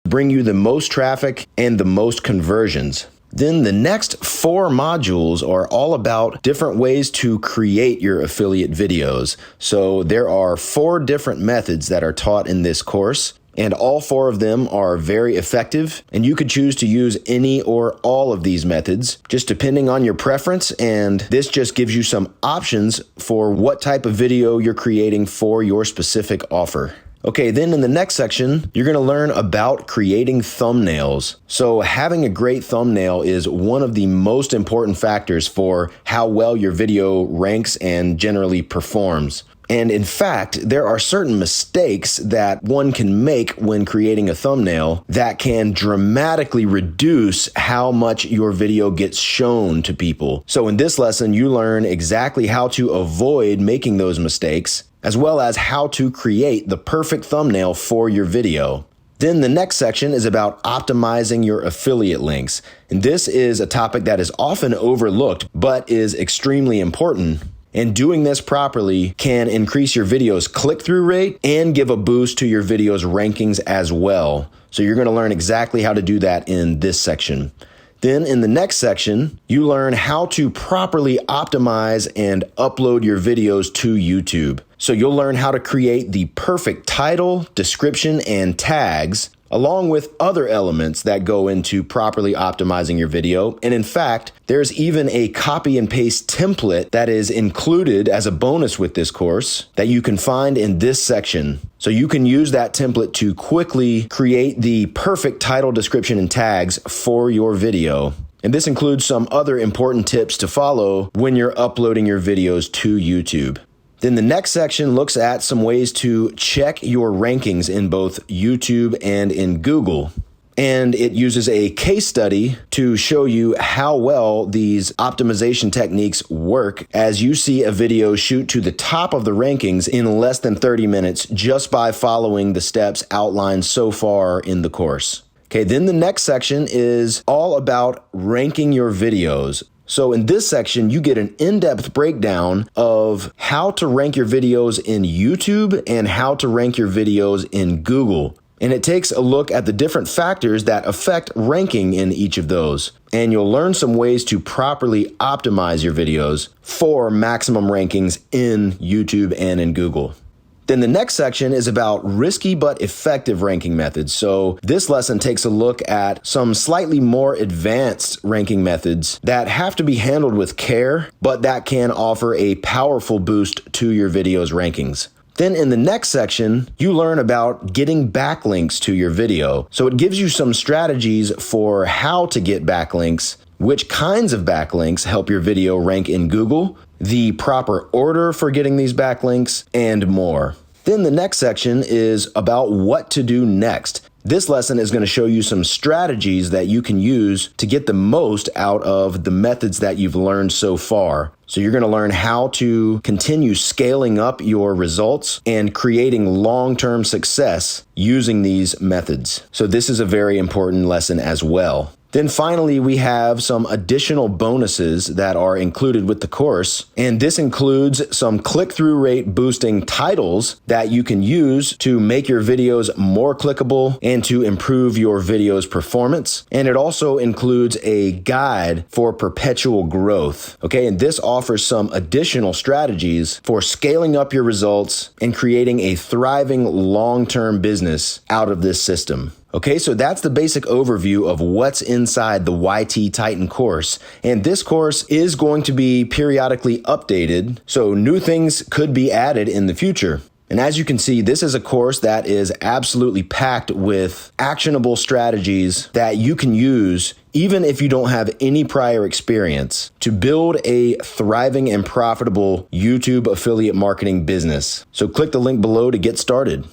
bring you the most traffic and the most conversions. Then the next 4 modules are all about different ways to create your affiliate videos. So there are 4 different methods that are taught in this course, and all 4 of them are very effective, and you could choose to use any or all of these methods, just depending on your preference, and this just gives you some options for what type of video you're creating for your specific offer. Okay, then in the next section, you're going to learn about creating thumbnails. So having a great thumbnail is one of the most important factors for how well your video ranks and generally performs. And in fact, there are certain mistakes that one can make when creating a thumbnail that can dramatically reduce how much your video gets shown to people. So in this lesson, you learn exactly how to avoid making those mistakes, as well as how to create the perfect thumbnail for your video. Then the next section is about optimizing your affiliate links. And this is a topic that is often overlooked, but is extremely important. And doing this properly can increase your video's click-through rate and give a boost to your video's rankings as well. So you're going to learn exactly how to do that in this section. Then in the next section, you learn how to properly optimize and upload your videos to YouTube. So you'll learn how to create the perfect title, description, and tags, along with other elements that go into properly optimizing your video. And in fact, there's even a copy and paste template that is included as a bonus with this course that you can find in this section. So you can use that template to quickly create the perfect title, description, and tags for your video. And this includes some other important tips to follow when you're uploading your videos to YouTube. Then the next section looks at some ways to check your rankings in both YouTube and in Google. And it uses a case study to show you how well these optimization techniques work as you see a video shoot to the top of the rankings in less than 30 minutes just by following the steps outlined so far in the course. Okay, then the next section is all about ranking your videos. So in this section, you get an in-depth breakdown of how to rank your videos in YouTube and how to rank your videos in Google. And it takes a look at the different factors that affect ranking in each of those. And you'll learn some ways to properly optimize your videos for maximum rankings in YouTube and in Google. Then the next section is about risky but effective ranking methods. So this lesson takes a look at some slightly more advanced ranking methods that have to be handled with care, but that can offer a powerful boost to your video's rankings. Then in the next section, you learn about getting backlinks to your video. So it gives you some strategies for how to get backlinks, which kinds of backlinks help your video rank in Google, the proper order for getting these backlinks, and more. Then the next section is about what to do next. This lesson is going to show you some strategies that you can use to get the most out of the methods that you've learned so far. So you're going to learn how to continue scaling up your results and creating long-term success using these methods. So this is a very important lesson as well. Then finally, we have some additional bonuses that are included with the course, and this includes some click-through rate boosting titles that you can use to make your videos more clickable and to improve your video's performance. And it also includes a guide for perpetual growth. Okay, and this offers some additional strategies for scaling up your results and creating a thriving long-term business out of this system. Okay, so that's the basic overview of what's inside the YT Titan course. And this course is going to be periodically updated, so new things could be added in the future. And as you can see, this is a course that is absolutely packed with actionable strategies that you can use even if you don't have any prior experience to build a thriving and profitable YouTube affiliate marketing business. So click the link below to get started.